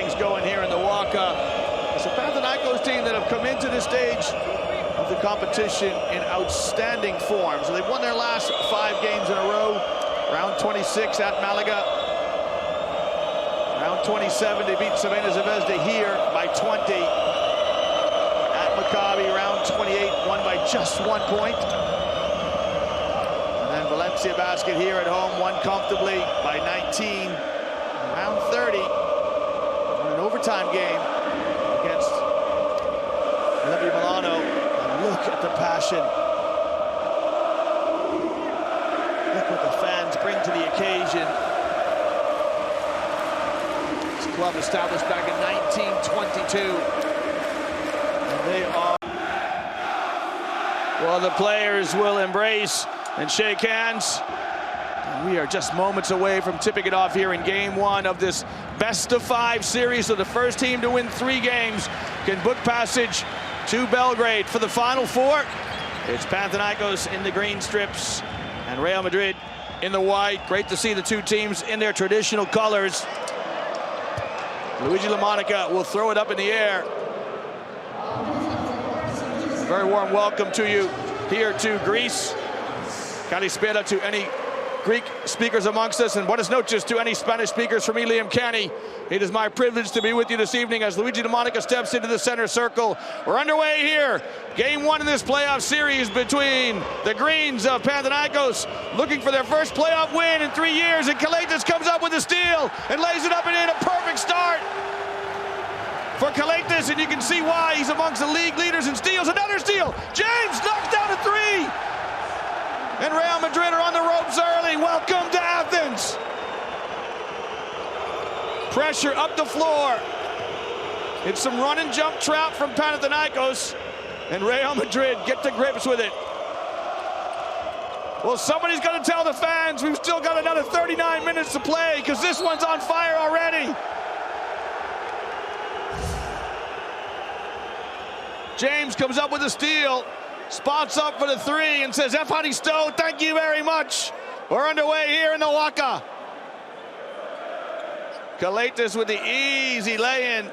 things going here in the OAKA. It's a Panathinaikos team that have come into this stage of the competition in outstanding form. So they've won their last 5 games in a row. Round 26 at Malaga. Round 27, they beat Crvena Zvezda here by 20. At Maccabi, round 28, won by just 1 point. And then Valencia basket here at home, won comfortably by 19. Round 30, won an overtime game against Milano. And look at the passion. Look what the fans bring to the occasion. This club established back in 1922. And they are... Well, the players will embrace and shake hands. And we are just moments away from tipping it off here in game 1 of this best-of-5 series. So the first team to win 3 games can book passage to Belgrade for the Final Four. It's Panathinaikos in the green strips and Real Madrid in the white. Great to see the 2 teams in their traditional colors. Luigi LaMonica will throw it up in the air. A very warm welcome to you here to Greece. Kalispera to any Greek speakers amongst us, and buenas noches to any Spanish speakers from Iliam Canny. It is my privilege to be with you this evening as Luigi LaMonica steps into the center circle. We're underway here. Game 1 in this playoff series between the Greens of Panathinaikos, looking for their first playoff win in 3 years, and Kalaitis comes up with a steal and lays it up and in. A perfect start for Kalaitis, and you can see why he's amongst the league leaders in steals. Another steal. James knocks down a 3. And Real Madrid are on the ropes early. Welcome to Athens. Pressure up the floor. It's some run and jump trap from Panathinaikos. And Real Madrid get to grips with it. Well, somebody's going to tell the fans we've still got another 39 minutes to play because this one's on fire already. James comes up with a steal. Spots up for the 3 and says, Evharisto, thank you very much. We're underway here in the OAKA. Kalaitis with the easy lay-in.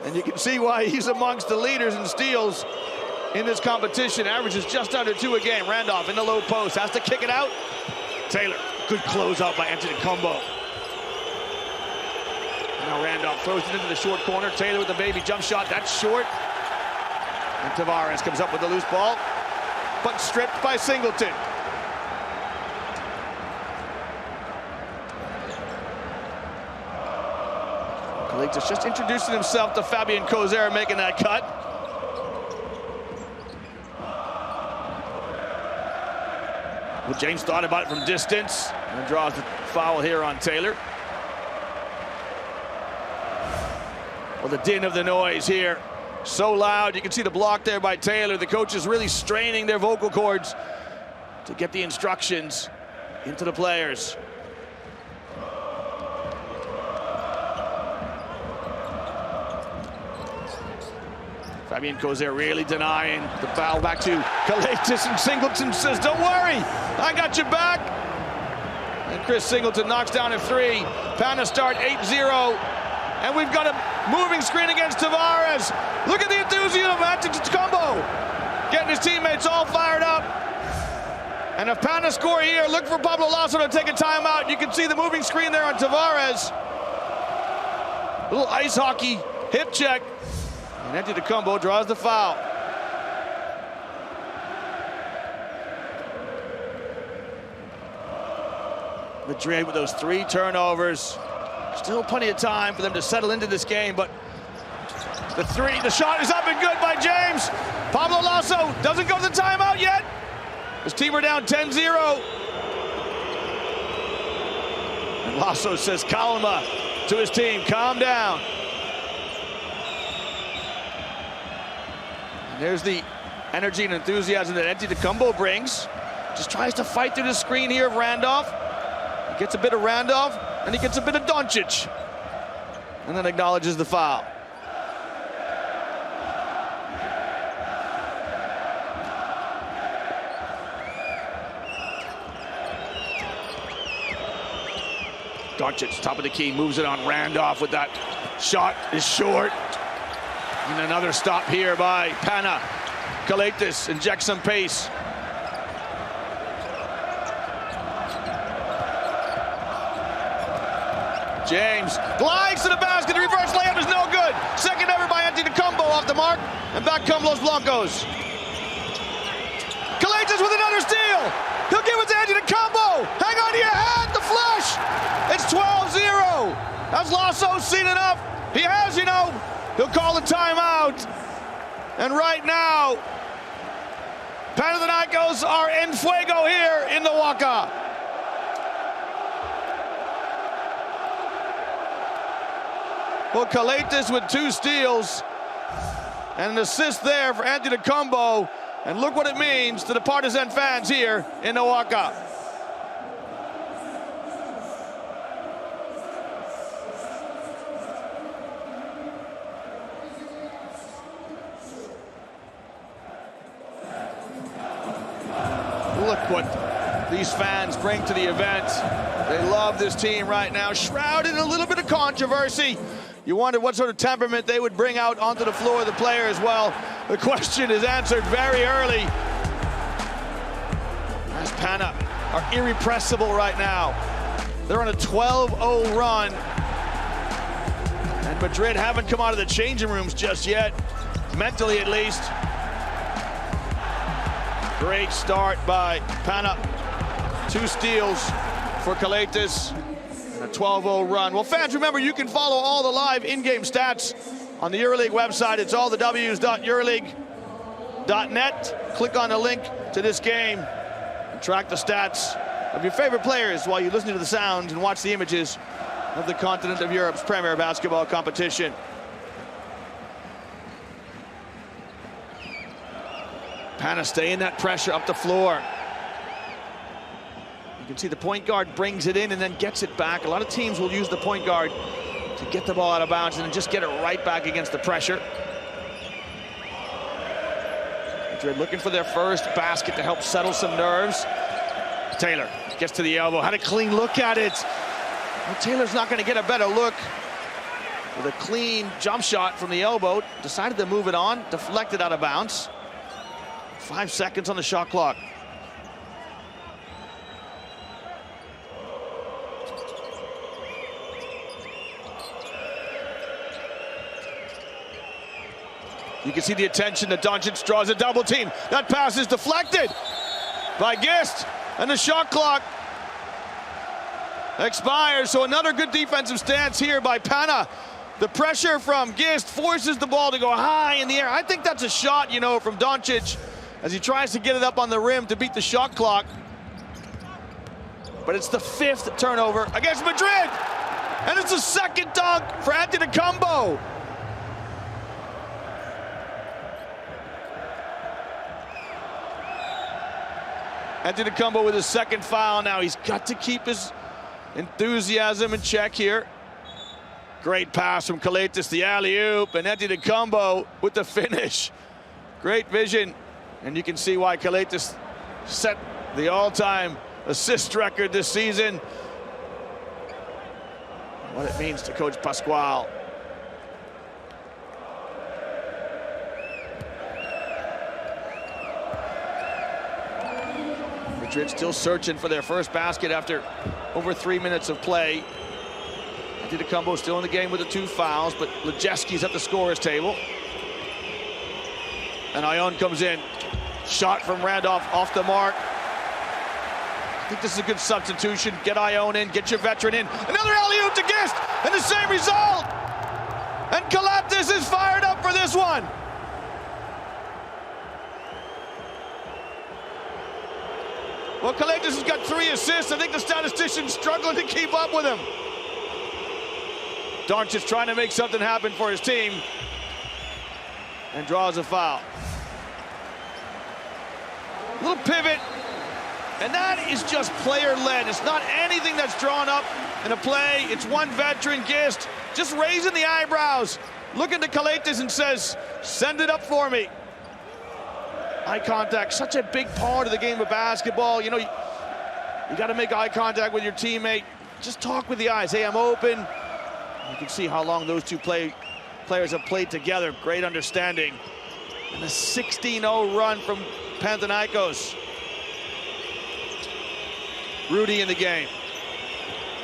And you can see why he's amongst the leaders in steals in this competition. Averages just under 2 a game. Randolph in the low post, has to kick it out. Taylor, good closeout by Antetokounmpo. Now Randolph throws it into the short corner. Taylor with the baby jump shot, that's short. And Tavares comes up with the loose ball, but stripped by Singleton. Kalaitis just introducing himself to Fabian Kozer, making that cut. Well, James thought about it from distance and draws the foul here on Taylor. Well, the din of the noise here. So loud, you can see the block there by Taylor. The coaches really straining their vocal cords to get the instructions into the players. Fabian Kozer really denying the foul back to Kalaitis, and Singleton says, don't worry, I got your back. And Chris Singleton knocks down a 3. Pana start 8-0. And we've got a moving screen against Tavares. Look at the enthusiasm of Antetokounmpo, getting his teammates all fired up. And if Pana score here, look for Pablo Lasso to take a timeout. You can see the moving screen there on Tavares. A little ice hockey hip check. And Antetokounmpo draws the foul. Madrid with those 3 turnovers. Still plenty of time for them to settle into this game, but the shot is up and good by James. Pablo Lasso doesn't go to the timeout yet. His team are down 10-0. And Lasso says, calma to his team, calm down. And there's the energy and enthusiasm that Antetokounmpo brings. Just tries to fight through the screen here of Randolph. He gets a bit of Randolph, and he gets a bit of Doncic. And then acknowledges the foul. Doncic, top of the key, moves it on Randolph with that shot is short. And another stop here by Panathinaikos, injects some pace. James glides to the basket, the reverse layup is no good. Second ever by Antetokounmpo off the mark, and back come Los Blancos. Kalaitis with another steal. He'll give it to Antetokounmpo. Hang on to your hat, the flush. It's 12-0. Has Lasso seen enough? He has, you know. He'll call the timeout. And right now, Panathinaikos are en fuego here in the OAKA. Well, Kalaitis with 2 steals and an assist there for Antetokounmpo. And look what it means to the Partizan fans here in OAKA. Look what these fans bring to the event. They love this team right now, shrouded in a little bit of controversy. You wondered what sort of temperament they would bring out onto the floor of the player as well. The question is answered very early. As Pana are irrepressible right now. They're on a 12-0 run. And Madrid haven't come out of the changing rooms just yet, mentally at least. Great start by Pana. 2 steals for Kalaitis. A 12-0 run. Well, fans, remember, you can follow all the live in-game stats on the EuroLeague website. It's allthews.euroleague.net. Click on the link to this game and track the stats of your favorite players while you listen to the sounds and watch the images of the continent of Europe's premier basketball competition. Pana staying that pressure up the floor. You can see the point guard brings it in and then gets it back. A lot of teams will use the point guard to get the ball out of bounds and then just get it right back against the pressure. Madrid looking for their first basket to help settle some nerves. Taylor gets to the elbow, had a clean look at it. Well, Taylor's not going to get a better look. With a clean jump shot from the elbow, decided to move it on, deflected out of bounds. 5 seconds on the shot clock. You can see the attention that Doncic draws a double team. That pass is deflected by Gist, and the shot clock expires. So another good defensive stance here by Pana. The pressure from Gist forces the ball to go high in the air. I think that's a shot, you know, from Doncic as he tries to get it up on the rim to beat the shot clock. But it's the 5th turnover against Madrid, and it's the 2nd dunk for Antetokounmpo. Antetokounmpo with his 2nd foul now. He's got to keep his enthusiasm in check here. Great pass from Kalaitis, the alley-oop, and Antetokounmpo with the finish. Great vision, and you can see why Kalaitis set the all-time assist record this season. What it means to Coach Pascual. Madrid still searching for their first basket after over 3 minutes of play. Antetokounmpo still in the game with the 2 fouls, but Lejeski's at the scorer's table. And Ion comes in. Shot from Randolph off the mark. I think this is a good substitution. Get Ion in, get your veteran in. Another alley-oop to Gist, and the same result. And Kalaitis is fired up for this one. Well, Kalaitis has got 3 assists. I think the statistician's struggling to keep up with him. Doncic trying to make something happen for his team and draws a foul. Little pivot, and that is just player-led. It's not anything that's drawn up in a play. It's one veteran, Gist, just raising the eyebrows, looking to Kalaitis and says, send it up for me. Eye contact, such a big part of the game of basketball. You know, you got to make eye contact with your teammate. just talk with the eyes. Hey, I'm open. You can see how long those two players have played together. Great understanding. And a 16-0 run from Panathinaikos. Rudy in the game.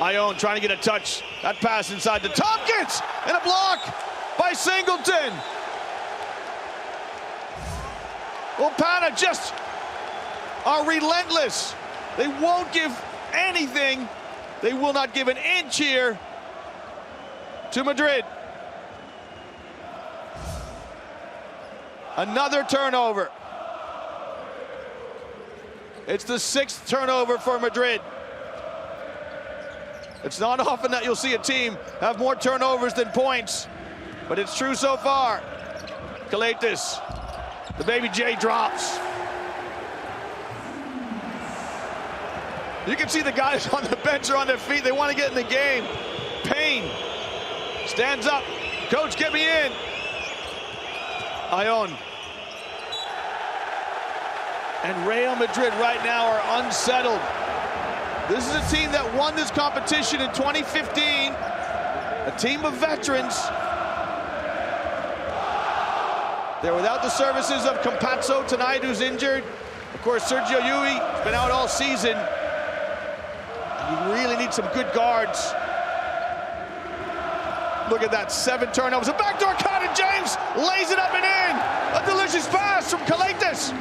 Ione trying to get a touch. That pass inside to Tompkins, and a block by Singleton. Well, Pana just are relentless. They won't give anything. They will not give an inch here to Madrid. Another turnover. It's the 6th turnover for Madrid. It's not often that you'll see a team have more turnovers than points, but it's true so far. Kalaitis, the baby J drops. You can see the guys on the bench are on their feet. They want to get in the game. Payne stands up. Coach, get me in. Ione. And Real Madrid right now are unsettled. This is a team that won this competition in 2015. A team of veterans. They're without the services of Campazzo tonight, who's injured. Of course, Sergio Yui has been out all season. You really need some good guards. Look at that, 7 turnovers. A backdoor cut, and James lays it up and in. A delicious pass from Kalaitis.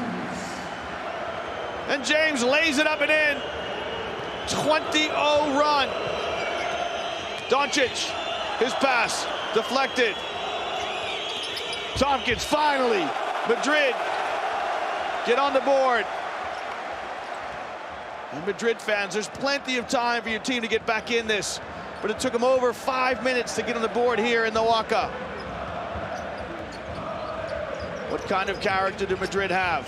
And James lays it up and in. 20-0 run. Doncic, his pass deflected. Tompkins finally. Madrid get on the board. And Madrid fans, there's plenty of time for your team to get back in this, but it took them over 5 minutes to get on the board here in the OAKA. What kind of character do Madrid have?